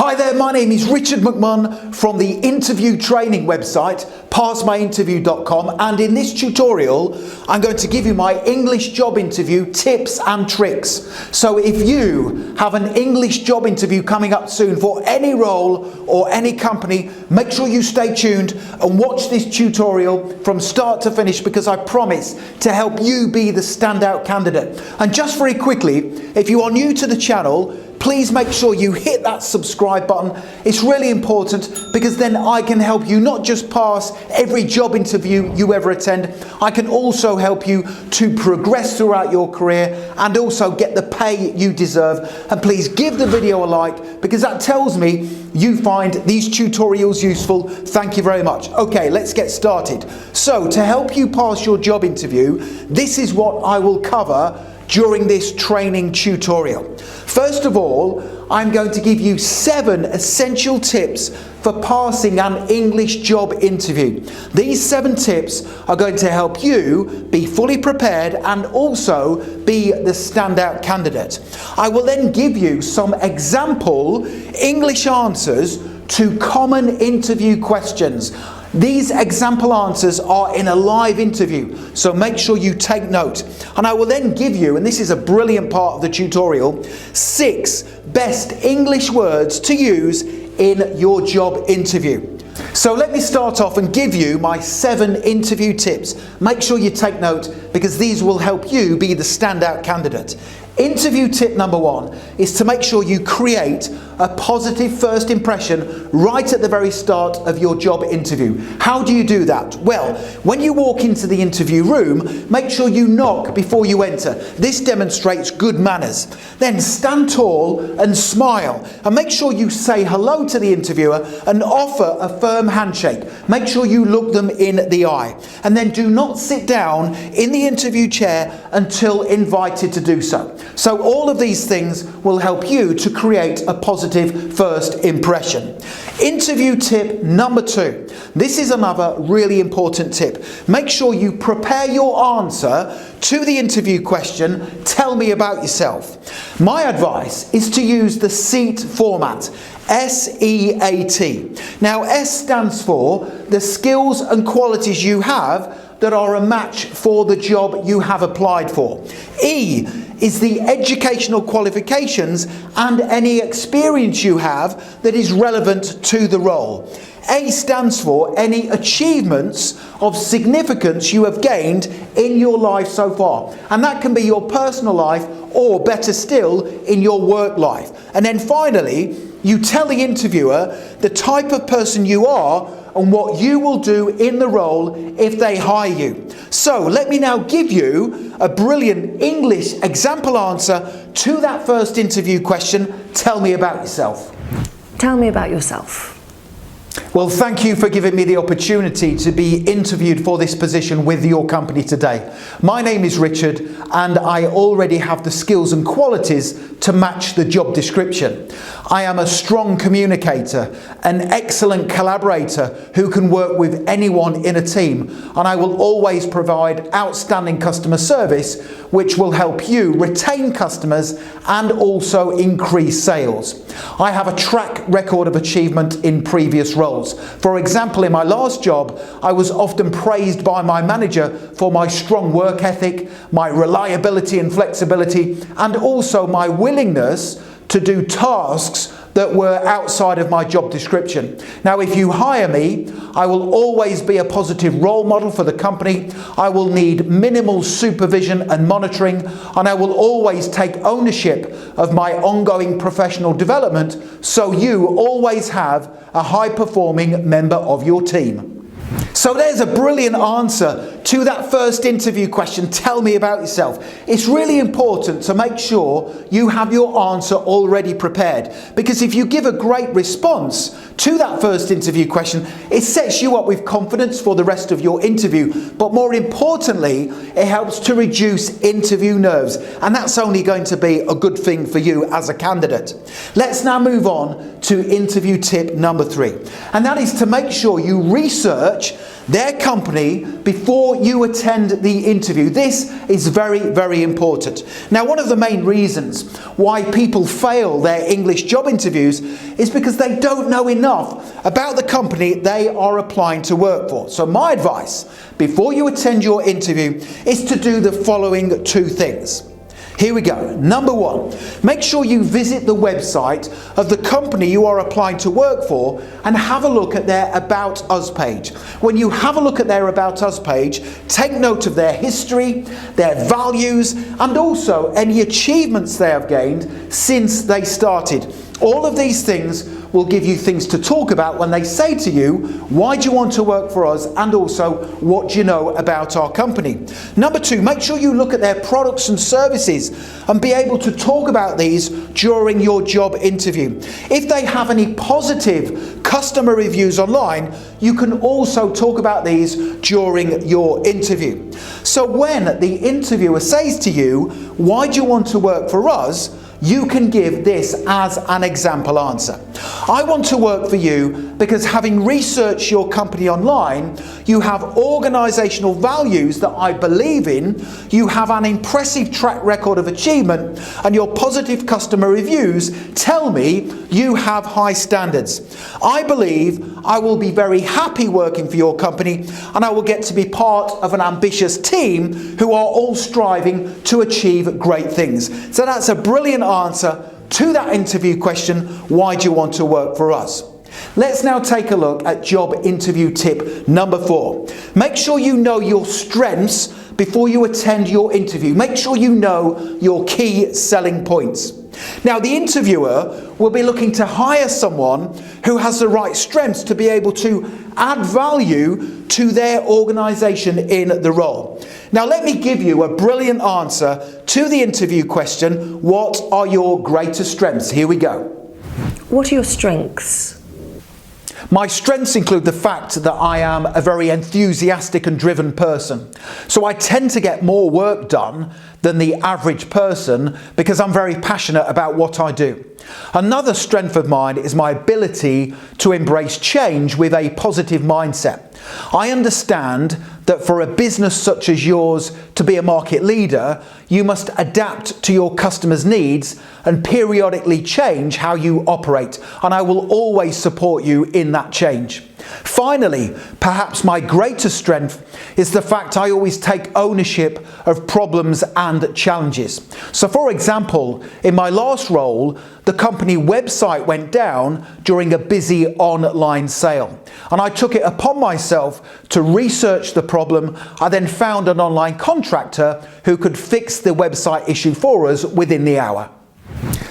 Hi there, my name is Richard McMunn from the interview training website, passmyinterview.com, and in this tutorial I'm going to give you my English job interview tips and tricks. So if you have an English job interview coming up soon for any role or any company, make sure you stay tuned and watch this tutorial from start to finish, because I promise to help you be the standout candidate. And just very quickly, if you are new to the channel, please make sure you hit that subscribe button. It's really important, because then I can help you not just pass every job interview you ever attend, I can also help you to progress throughout your career and also get the pay you deserve. And please give the video a like, because that tells me you find these tutorials useful. Thank you very much. Okay, let's get started. So to help you pass your job interview, this is what I will cover during this training tutorial. First of all, I'm going to give you 7 essential tips for passing an English job interview. These 7 tips are going to help you be fully prepared and also be the standout candidate. I will then give you some example English answers to common interview questions. These example answers are in a live interview, so make sure you take note. And I will then give you, and this is a brilliant part of the tutorial, 6 best English words to use in your job interview. So let me start off and give you my 7 interview tips. Make sure you take note, because these will help you be the standout candidate. Interview tip number 1 is to make sure you create a positive first impression right at the very start of your job interview. How do you do that? Well, when you walk into the interview room, make sure you knock before you enter. This demonstrates good manners. Then stand tall and smile, and make sure you say hello to the interviewer and offer a firm handshake. Make sure you look them in the eye. And then do not sit down in the interview chair until invited to do so. So all of these things will help you to create a positive first impression. Interview tip number 2. This is another really important tip. Make sure you prepare your answer to the interview question, tell me about yourself. My advice is to use the SEAT format. S-E-A-T. Now, S stands for the skills and qualities you have that are a match for the job you have applied for. E is the educational qualifications and any experience you have that is relevant to the role. A stands for any achievements of significance you have gained in your life so far. And that can be your personal life, or better still, in your work life. And then finally, you tell the interviewer the type of person you are and what you will do in the role if they hire you. So let me now give you a brilliant English example answer to that first interview question. Tell me about yourself. Tell me about yourself. Well, thank you for giving me the opportunity to be interviewed for this position with your company today. My name is Richard, and I already have the skills and qualities to match the job description. I am a strong communicator, an excellent collaborator who can work with anyone in a team, and I will always provide outstanding customer service, which will help you retain customers and also increase sales. I have a track record of achievement in previous roles. For example, in my last job, I was often praised by my manager for my strong work ethic, my reliability and flexibility, and also my willingness to do tasks that were outside of my job description. Now, if you hire me, I will always be a positive role model for the company. I will need minimal supervision and monitoring, and I will always take ownership of my ongoing professional development, so you always have a high-performing member of your team. So there's a brilliant answer to that first interview question, tell me about yourself. It's really important to make sure you have your answer already prepared, because if you give a great response to that first interview question, it sets you up with confidence for the rest of your interview. But more importantly, it helps to reduce interview nerves, and that's only going to be a good thing for you as a candidate. Let's now move on to interview tip number 3. And that is to make sure you research their company before you attend the interview. This is very, very important. Now, one of the main reasons why people fail their English job interviews is because they don't know enough about the company they are applying to work for. So my advice before you attend your interview is to do the following 2 things. Here we go. Number 1, make sure you visit the website of the company you are applying to work for and have a look at their About Us page. When you have a look at their About Us page, take note of their history, their values, and also any achievements they have gained since they started. All of these things will give you things to talk about when they say to you, why do you want to work for us, and also what do you know about our company. Number 2, make sure you look at their products and services and be able to talk about these during your job interview. If they have any positive customer reviews online, you can also talk about these during your interview. So when the interviewer says to you, why do you want to work for us, you can give this as an example answer. I want to work for you because, having researched your company online, you have organisational values that I believe in, you have an impressive track record of achievement, and your positive customer reviews tell me you have high standards. I believe I will be very happy working for your company, and I will get to be part of an ambitious team who are all striving to achieve great things. So that's a brilliant answer to that interview question, why do you want to work for us? Let's now take a look at job interview tip number 4. Make sure you know your strengths before you attend your interview. Make sure you know your key selling points. Now, the interviewer will be looking to hire someone who has the right strengths to be able to add value to their organisation in the role. Now, let me give you a brilliant answer to the interview question, what are your greatest strengths? Here we go. What are your strengths? My strengths include the fact that I am a very enthusiastic and driven person. So I tend to get more work done than the average person because I'm very passionate about what I do. Another strength of mine is my ability to embrace change with a positive mindset. I understand that for a business such as yours to be a market leader, you must adapt to your customers' needs and periodically change how you operate, and I will always support you in that change. Finally, perhaps my greatest strength is the fact I always take ownership of problems and challenges. So for example, in my last role, the company website went down during a busy online sale, and I took it upon myself to research the problem. I then found an online contractor who could fix the website issue for us within the hour.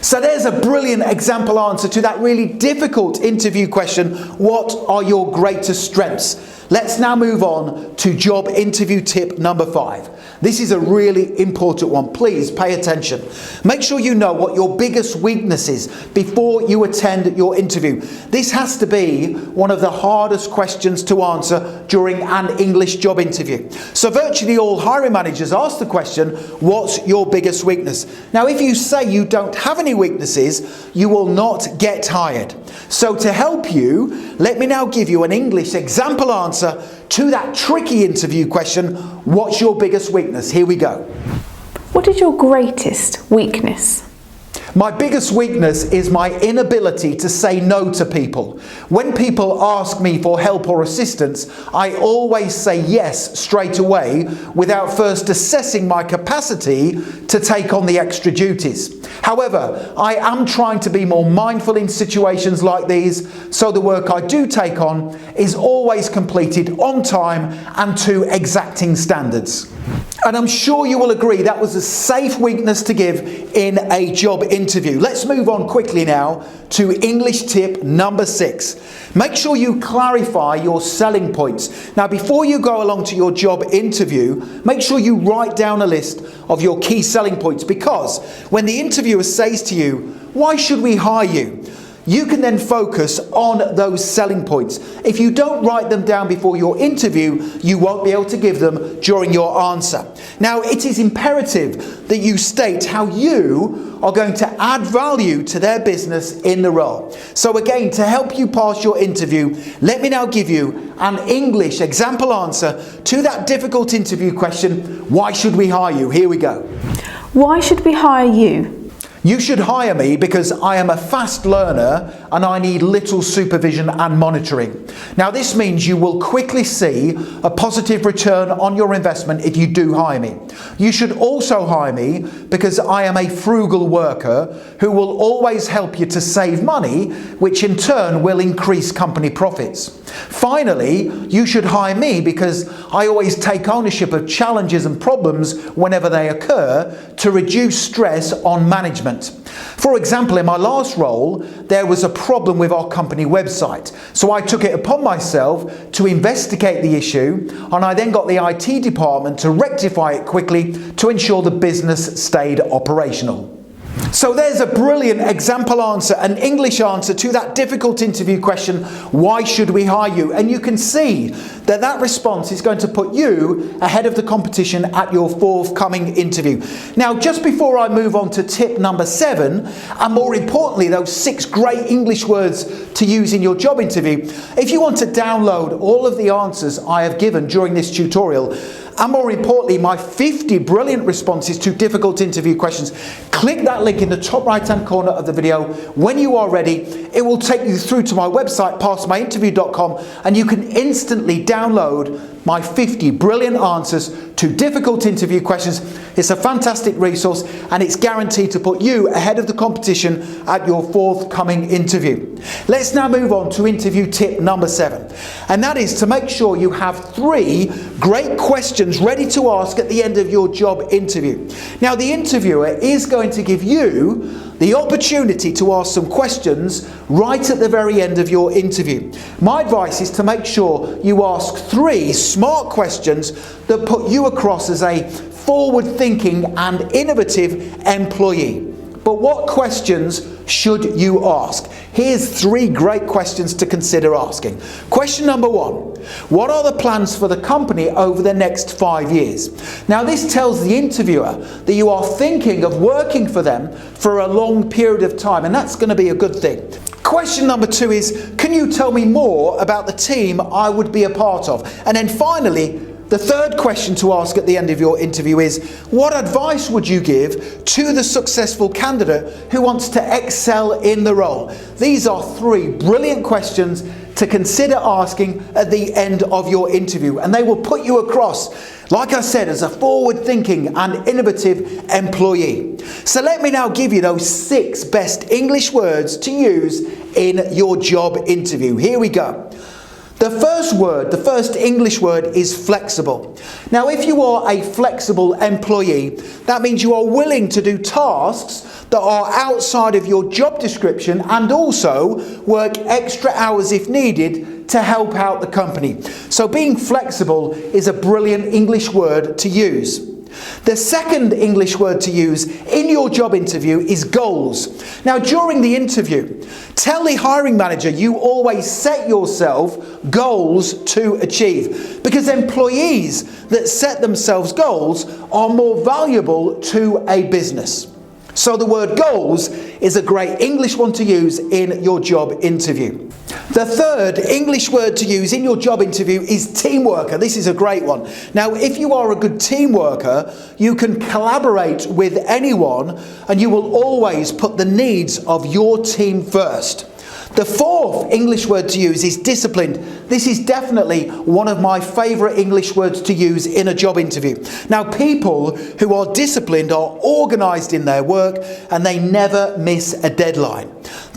So there's a brilliant example answer to that really difficult interview question, what are your greatest strengths? Let's now move on to job interview tip number 5. This is a really important one. Please pay attention. Make sure you know what your biggest weakness is before you attend your interview. This has to be one of the hardest questions to answer during an English job interview. So virtually all hiring managers ask the question, what's your biggest weakness? Now, if you say you don't have any weaknesses, you will not get hired. So to help you, let me now give you an English example answer to that tricky interview question, what's your biggest weakness? Here we go. What is your greatest weakness? My biggest weakness is my inability to say no to people. When people ask me for help or assistance, I always say yes straight away without first assessing my capacity to take on the extra duties. However, I am trying to be more mindful in situations like these, so the work I do take on is always completed on time and to exacting standards. And I'm sure you will agree that was a safe weakness to give in a job interview. Let's move on quickly now to English tip number 6. Make sure you clarify your selling points. Now, before you go along to your job interview, make sure you write down a list of your key selling points, because when the interviewer says to you, why should we hire you? you can then focus on those selling points. If you don't write them down before your interview, you won't be able to give them during your answer. Now, it is imperative that you state how you are going to add value to their business in the role. So again, to help you pass your interview, let me now give you an English example answer to that difficult interview question, why should we hire you? Here we go. Why should we hire you? You should hire me because I am a fast learner and I need little supervision and monitoring. Now, this means you will quickly see a positive return on your investment if you do hire me. You should also hire me because I am a frugal worker who will always help you to save money, which in turn will increase company profits. Finally, you should hire me because I always take ownership of challenges and problems whenever they occur to reduce stress on management. For example, in my last role, there was a problem with our company website. So I took it upon myself to investigate the issue, and I then got the IT department to rectify it quickly to ensure the business stayed operational. So there's a brilliant example answer, an English answer to that difficult interview question, why should we hire you? And you can see that that response is going to put you ahead of the competition at your forthcoming interview. Now, just before I move on to tip number 7, and more importantly, those 6 great English words to use in your job interview, if you want to download all of the answers I have given during this tutorial, and more importantly, my 50 brilliant responses to difficult interview questions, click that link in the top right-hand corner of the video. When you are ready, it will take you through to my website, passmyinterview.com, and you can instantly download my 50 brilliant answers to difficult interview questions. It's a fantastic resource and it's guaranteed to put you ahead of the competition at your forthcoming interview. Let's now move on to interview tip number 7, and that is to make sure you have 3 great questions ready to ask at the end of your job interview. Now, the interviewer is going to give you the opportunity to ask some questions right at the very end of your interview. My advice is to make sure you ask 3 smart questions that put you across as a forward-thinking and innovative employee. But what questions should you ask? Here's 3 great questions to consider asking. Question number 1, what are the plans for the company over the next 5 years? Now, this tells the interviewer that you are thinking of working for them for a long period of time, and that's going to be a good thing. Question number 2 is, can you tell me more about the team I would be a part of? And then finally, the 3rd question to ask at the end of your interview is, what advice would you give to the successful candidate who wants to excel in the role? These are 3 brilliant questions to consider asking at the end of your interview, and they will put you across, like I said, as a forward-thinking and innovative employee. So let me now give you those 6 best English words to use in your job interview. Here we go. The first English word is flexible. Now, if you are a flexible employee, that means you are willing to do tasks that are outside of your job description and also work extra hours if needed to help out the company. So being flexible is a brilliant English word to use. The second English word to use in your job interview is goals. Now, during the interview, tell the hiring manager you always set yourself goals to achieve, because employees that set themselves goals are more valuable to a business. So the word goals is a great English one to use in your job interview. The third English word to use in your job interview is team worker. This is a great one. Now, if you are a good team worker, you can collaborate with anyone and you will always put the needs of your team first. The fourth English word to use is disciplined. This is definitely one of my favourite English words to use in a job interview. Now, people who are disciplined are organised in their work and they never miss a deadline.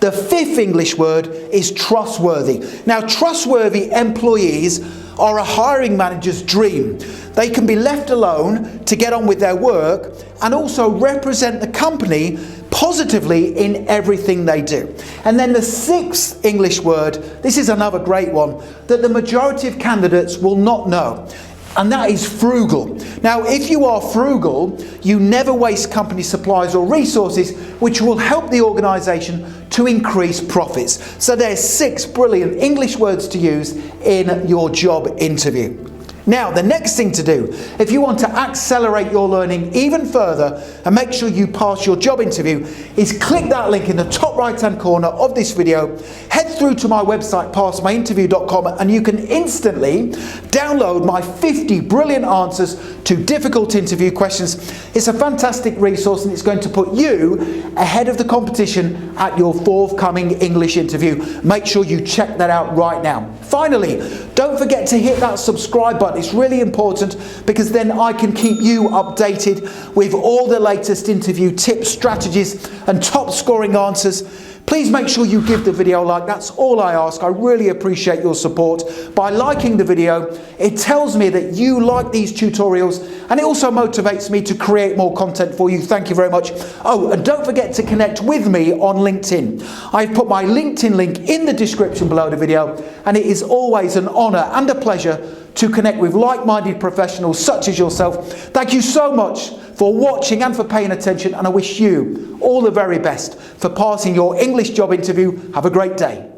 The fifth English word is trustworthy. Now, trustworthy employees are a hiring manager's dream. They can be left alone to get on with their work and also represent the company positively in everything they do. And then the sixth English word, this is another great one that the majority of candidates will not know, and that is frugal. Now, if you are frugal, you never waste company supplies or resources, which will help the organisation to increase profits. So there's 6 brilliant English words to use in your job interview. Now, the next thing to do, if you want to accelerate your learning even further and make sure you pass your job interview, is click that link in the top right-hand corner of this video, head through to my website, passmyinterview.com, and you can instantly download my 50 brilliant answers to difficult interview questions. It's a fantastic resource and it's going to put you ahead of the competition at your forthcoming English interview. Make sure you check that out right now. Finally, don't forget to hit that subscribe button. It's really important because then I can keep you updated with all the latest interview tips, strategies and top scoring answers. Please make sure you give the video a like. That's all I ask. I really appreciate your support. By liking the video, it tells me that you like these tutorials and it also motivates me to create more content for you. Thank you very much. Oh, and don't forget to connect with me on LinkedIn. I've put my LinkedIn link in the description below the video, and it is always an honour and a pleasure to connect with like-minded professionals such as yourself. Thank you so much for watching and for paying attention, and I wish you all the very best for passing your English job interview. Have a great day.